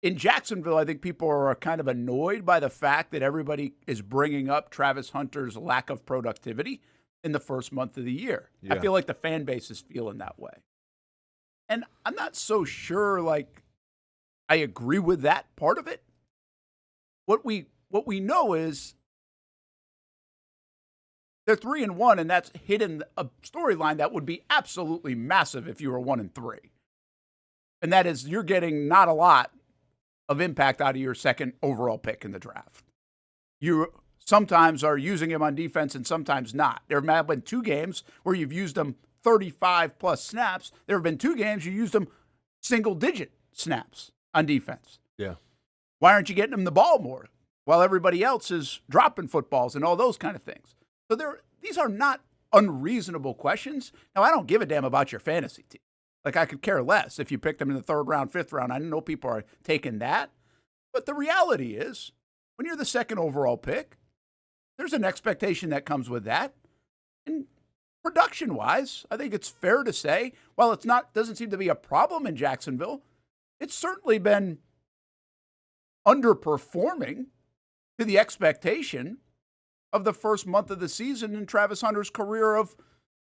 in Jacksonville, I think people are kind of annoyed by the fact that everybody is bringing up Travis Hunter's lack of productivity in the first month of the year. Yeah. I feel like the fan base is feeling that way. And I'm not so sure, like, I agree with that part of it. What we know is they're 3-1, and that's hidden a storyline that would be absolutely massive if you were 1-3. And that is you're getting not a lot of impact out of your second overall pick in the draft. You sometimes are using him on defense and sometimes not. There have been 2 games where you've used him 35-plus snaps. There have been 2 games you used him single-digit snaps on defense. Yeah. Why aren't you getting him the ball more while everybody else is dropping footballs and all those kind of things? So these are not unreasonable questions. Now, I don't give a damn about your fantasy team. Like, I could care less if you picked them in the 3rd round, 5th round. I know people are taking that. But the reality is, when you're the 2nd overall pick, there's an expectation that comes with that. And production-wise, I think it's fair to say, while it's doesn't seem to be a problem in Jacksonville, it's certainly been underperforming to the expectation of the first month of the season in Travis Hunter's career of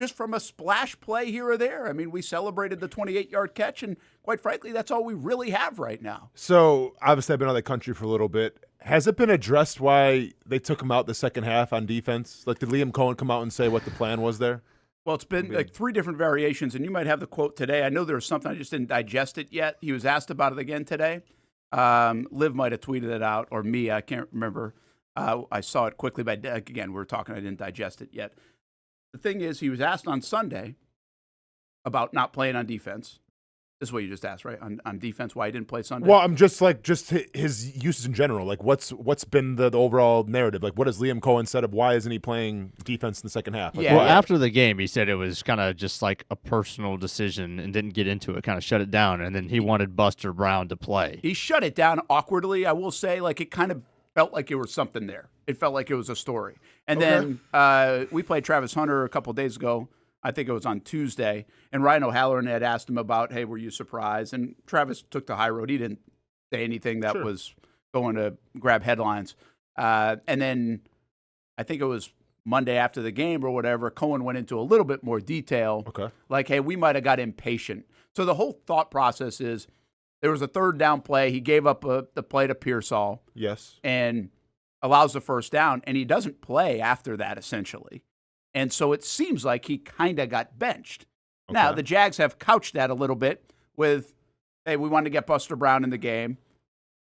just from a splash play here or there. I mean, we celebrated the 28-yard catch, and quite frankly, that's all we really have right now. So, obviously, I've been out of the country for a little bit. Has it been addressed why they took him out the second half on defense? Like, did Liam Cohen come out and say what the plan was there? Well, it's been like 3 different variations, and you might have the quote today. I know there was something, I just didn't digest it yet. He was asked about it again today. Liv might have tweeted it out, or me, I can't remember. I saw it quickly, but again, we were talking, I didn't digest it yet. The thing is, he was asked on Sunday about not playing on defense. This is what you just asked, right? On defense, why he didn't play Sunday? Well, I'm just his uses in general. Like, what's been the overall narrative? Like, what has Liam Cohen said of why isn't he playing defense in the second half? Like, Yeah. Well, after the game, he said it was kind of just like a personal decision and didn't get into it, kind of shut it down, and then he wanted Buster Brown to play. He shut it down awkwardly, I will say. Like, it kind of felt like there was something there. It felt like it was a story. And then we played Travis Hunter a couple of days ago. I think it was on Tuesday. And Ryan O'Halloran had asked him about, hey, were you surprised? And Travis took the high road. He didn't say anything that was going to grab headlines. And then I think it was Monday after the game or whatever, Cohen went into a little bit more detail. Okay. Like, hey, we might have got impatient. So the whole thought process is there was a 3rd down play. He gave up the play to Pearsall. Yes. And allows the first down, and he doesn't play after that, essentially. And so it seems like he kind of got benched. Okay. Now, the Jags have couched that a little bit with, hey, we wanted to get Buster Brown in the game.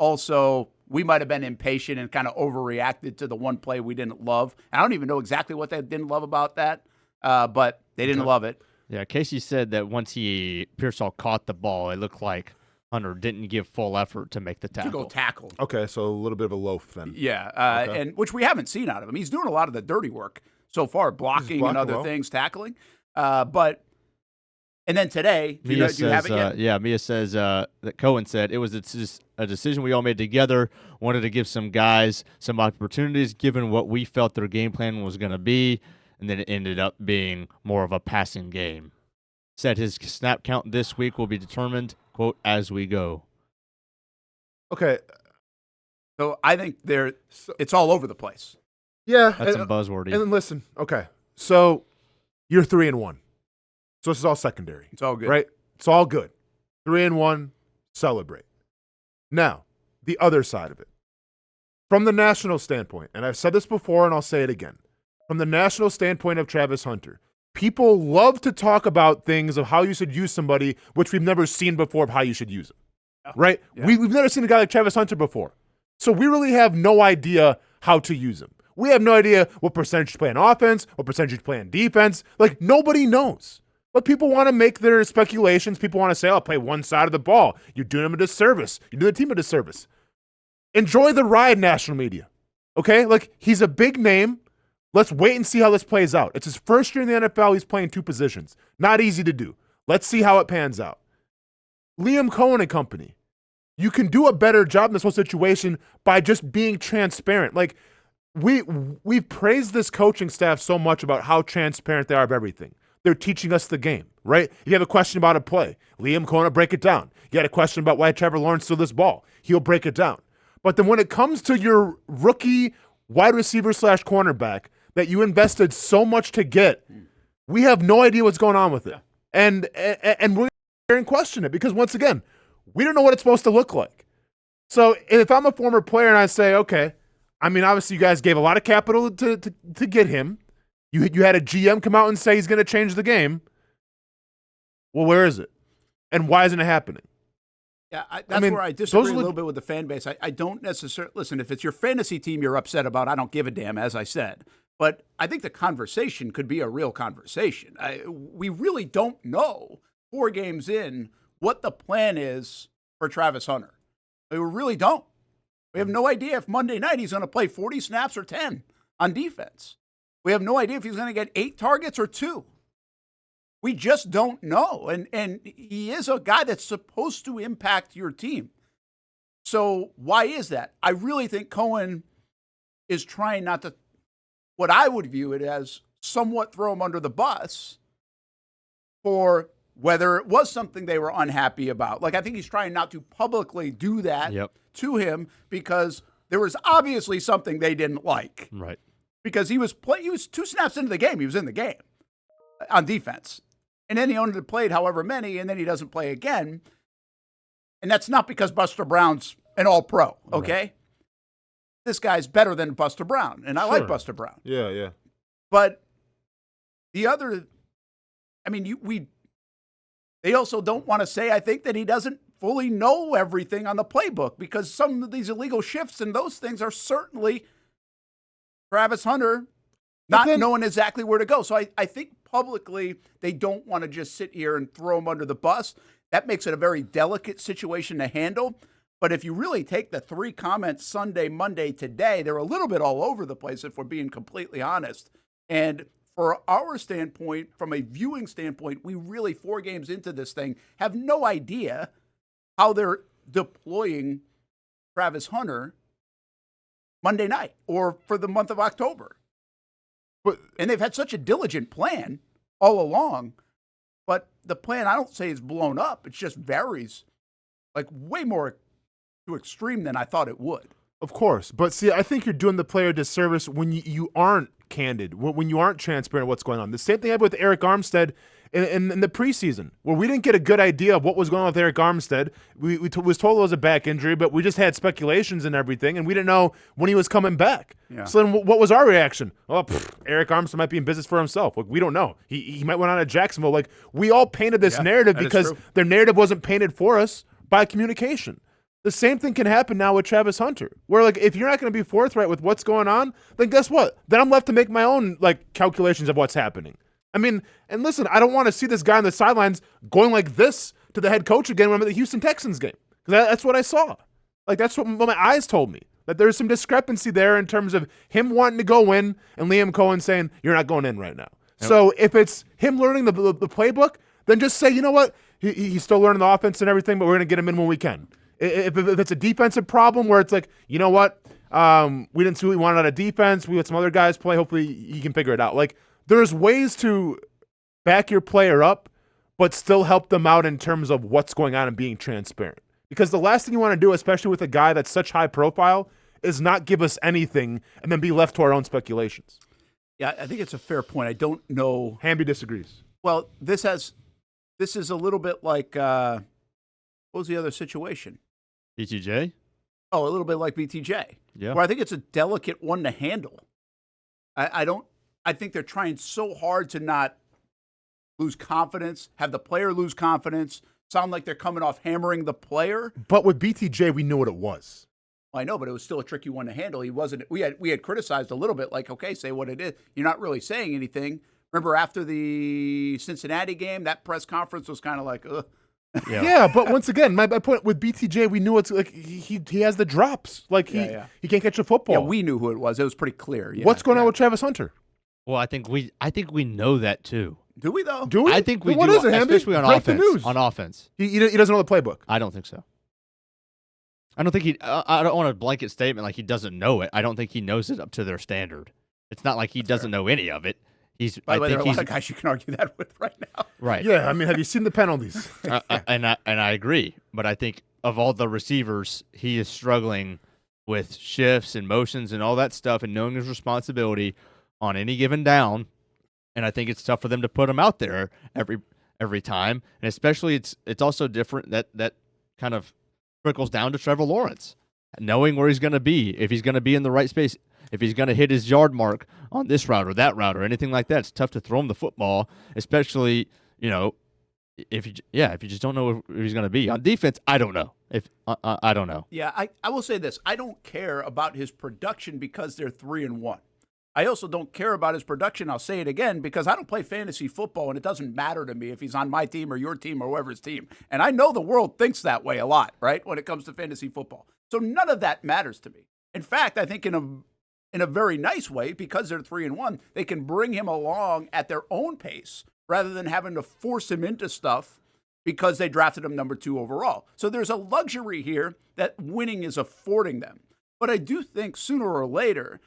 Also, we might have been impatient and kind of overreacted to the one play we didn't love. I don't even know exactly what they didn't love about that, but they didn't love it. Yeah, Casey said that once Pearsall caught the ball, it looked like Hunter didn't give full effort to make the tackle. To go tackle. Okay, so a little bit of a loaf then. Yeah, and which we haven't seen out of him. He's doing a lot of the dirty work so far, blocking and other things, tackling. And then today, do you have it yet? Yeah, Mia says that Cohen said it was a decision we all made together. Wanted to give some guys some opportunities, given what we felt their game plan was going to be, and then it ended up being more of a passing game. Said his snap count this week will be determined, quote, as we go. Okay. So I think it's all over the place. Yeah. That's some buzzwordy. And then listen, okay. So you're 3-1. So this is all secondary. It's all good. Right? It's all good. 3-1, celebrate. Now, the other side of it. From the national standpoint, and I've said this before and I'll say it again. From the national standpoint of Travis Hunter, people love to talk about things of how you should use somebody, which we've never seen before of how you should use them. Yeah. Right? Yeah. We've never seen a guy like Travis Hunter before. So we really have no idea how to use him. We have no idea what percentage to play on offense, what percentage to play on defense. Like, nobody knows. But people want to make their speculations. People want to say, I'll play one side of the ball. You're doing them a disservice. You do the team a disservice. Enjoy the ride, national media. Okay? Like, he's a big name. Let's wait and see how this plays out. It's his first year in the NFL. He's playing 2 positions. Not easy to do. Let's see how it pans out. Liam Cohen and company. You can do a better job in this whole situation by just being transparent. Like, we've praised this coaching staff so much about how transparent they are of everything. they're teaching us the game, right? You have a question about a play. Liam Cohen will break it down. You had a question about why Trevor Lawrence threw this ball. He'll break it down. But then when it comes to your rookie wide receiver / cornerback that you invested so much to get, we have no idea what's going on with it. And we're going to question it because, once again, we don't know what it's supposed to look like. So if I'm a former player and I say, okay, I mean, obviously you guys gave a lot of capital to get him. You had a GM come out and say he's going to change the game. Well, where is it? And why isn't it happening? Yeah, that's where I disagree a little bit with the fan base. I don't necessarily – listen, if it's your fantasy team you're upset about, I don't give a damn, as I said. But I think the conversation could be a real conversation. We really don't know 4 games in what the plan is for Travis Hunter. We really don't. We have no idea if Monday night he's going to play 40 snaps or 10 on defense. We have no idea if he's going to get 8 targets or 2. We just don't know. And he is a guy that's supposed to impact your team. So why is that? I really think Cohen is trying not to, what I would view it as, somewhat throw him under the bus for whether it was something they were unhappy about. Like, I think he's trying not to publicly do that to him because there was obviously something they didn't like. Right. Because he was 2 snaps into the game. He was in the game on defense. And then he only played however many, and then he doesn't play again. And that's not because Buster Brown's an all-pro, okay? Right. This guy's better than Buster Brown, and I like Buster Brown. Yeah. But the other, I mean, they also don't want to say, I think, that he doesn't fully know everything on the playbook because some of these illegal shifts and those things are certainly Travis Hunter not knowing exactly where to go. So I think publicly they don't want to just sit here and throw him under the bus. That makes it a very delicate situation to handle. But if you really take the 3 comments Sunday, Monday, today, they're a little bit all over the place if we're being completely honest. And for our standpoint, from a viewing standpoint, we really 4 games into this thing have no idea how they're deploying Travis Hunter Monday night or for the month of October. And they've had such a diligent plan all along, but the plan, I don't say is blown up. It just varies like way more to extreme than I thought it would. Of course. But see, I think you're doing the player a disservice when you aren't candid, when you aren't transparent what's going on. The same thing happened with Eric Armstead in the preseason, where we didn't get a good idea of what was going on with Eric Armstead. We was told it was a back injury, but we just had speculations and everything, and we didn't know when he was coming back. Yeah. So then what was our reaction? Oh, Eric Armstead might be in business for himself. Like, we don't know. He might went on to Jacksonville. Like, we all painted this narrative because their narrative wasn't painted for us by communication. The same thing can happen now with Travis Hunter, where, like, if you're not going to be forthright with what's going on, then guess what? Then I'm left to make my own, like, calculations of what's happening. I mean, and listen, I don't want to see this guy on the sidelines going like this to the head coach again when I'm at the Houston Texans game. Because that's what I saw. Like, that's what my eyes told me. That there's some discrepancy there in terms of him wanting to go in and Liam Cohen saying, you're not going in right now. Yep. So if it's him learning the playbook, then just say, you know what? He's still learning the offense and everything, but we're going to get him in when we can. If it's a defensive problem where it's like, you know what? We didn't see what we wanted out of defense. We let some other guys play. Hopefully he can figure it out. Like, there's ways to back your player up, but still help them out in terms of what's going on and being transparent. Because the last thing you want to do, especially with a guy that's such high profile, is not give us anything and then be left to our own speculations. Yeah, I think it's a fair point. I don't know. Hamby disagrees. Well, this is a little bit like, what was the other situation? BTJ? Oh, a little bit like BTJ. Yeah. Where I think it's a delicate one to handle. I think they're trying so hard to not lose confidence, have the player lose confidence, sound like they're coming off hammering the player. But with BTJ, we knew what it was. I know, but it was still a tricky one to handle. He wasn't. We had criticized a little bit, like, okay, say what it is. You're not really saying anything. Remember after the Cincinnati game, that press conference was kind of like, ugh. Yeah, but once again, my point with BTJ, we knew it's like he has the drops. Like he can't catch a football. Yeah, we knew who it was. It was pretty clear. Yeah, what's going on with Travis Hunter? Well, I think we know that too. Do we though? Do we? I think we what do. Is it, especially on Break offense. The news. On offense, he doesn't know the playbook. I don't think so. I don't think he. I don't want a blanket statement like he doesn't know it. I don't think he knows it up to their standard. It's not like he doesn't know any of it. By I the way, there think are a he's lot of guys you can argue that with right now. right. Yeah, I mean, have you seen the penalties? And I agree, but I think of all the receivers, he is struggling with shifts and motions and all that stuff, and knowing his responsibility on any given down. And I think it's tough for them to put him out there every time, and especially it's also different that kind of trickles down to Trevor Lawrence, knowing where he's going to be, if he's going to be in the right space, if he's going to hit his yard mark on this route or that route or anything like that. It's tough to throw him the football, especially if you just don't know where he's going to be on defense. I don't know if I don't know. Yeah, I will say this: I don't care about his production because they're 3-1. I also don't care about his production. I'll say it again because I don't play fantasy football, and it doesn't matter to me if he's on my team or your team or whoever's team. And I know the world thinks that way a lot, right? When it comes to fantasy football, so none of that matters to me. In fact, I think in a very nice way, because they're 3-1, they can bring him along at their own pace rather than having to force him into stuff because they drafted him number 2 overall. So there's a luxury here that winning is affording them. But I do think sooner or later,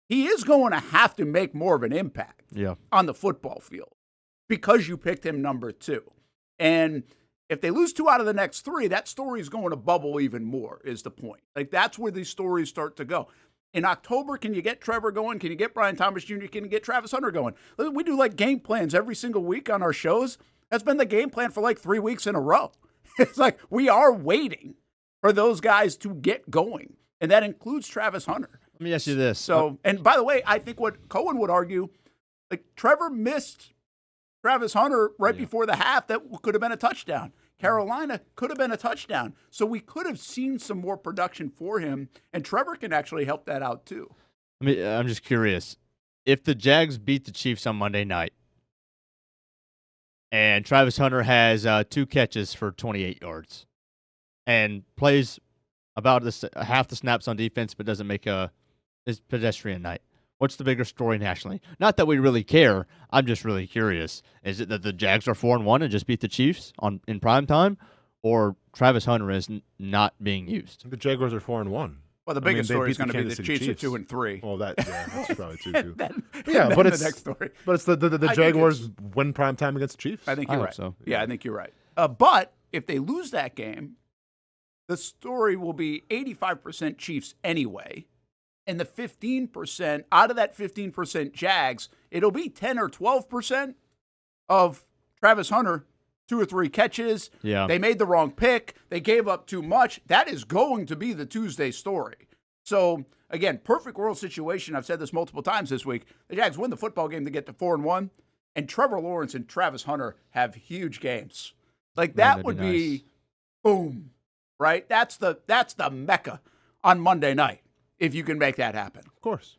he is going to have to make more of an impact on the football field because you picked him number 2. And if they lose 2 out of the next 3, that story is going to bubble even more, is the point. Like, that's where these stories start to go. In October, can you get Trevor going? Can you get Brian Thomas Jr.? Can you get Travis Hunter going? We do like game plans every single week on our shows. That's been the game plan for like 3 weeks in a row. It's like we are waiting for those guys to get going. And that includes Travis Hunter. Let me ask you this. So, and by the way, I think what Cohen would argue, like Trevor missed Travis Hunter right before the half. That could have been a touchdown. Carolina could have been a touchdown. So we could have seen some more production for him, and Trevor can actually help that out too. I'm just curious. If the Jags beat the Chiefs on Monday night and Travis Hunter has 2 catches for 28 yards and plays about half the snaps on defense but doesn't make his pedestrian night, what's the bigger story nationally? Not that we really care. I'm just really curious. Is it that the Jags are 4-1 and just beat the Chiefs in prime time, or Travis Hunter is not being used? The Jaguars are 4-1. Well, the biggest story is going to be the City Chiefs are 2-3. Well, that's probably 2-2. Then but it's the next story. But it's the Jaguars win prime time against the Chiefs. I think you're hope right. so. Yeah, I think you're right. But if they lose that game, the story will be 85% Chiefs anyway. And the 15%, out of that 15% Jags, it'll be 10 or 12% of Travis Hunter, 2 or 3 catches. Yeah. They made the wrong pick. They gave up too much. That is going to be the Tuesday story. So, again, perfect world situation. I've said this multiple times this week. The Jags win the football game to get to 4-1, and Trevor Lawrence and Travis Hunter have huge games. Like, that would be boom, right? That's the Mecca on Monday night, if you can make that happen. Of course.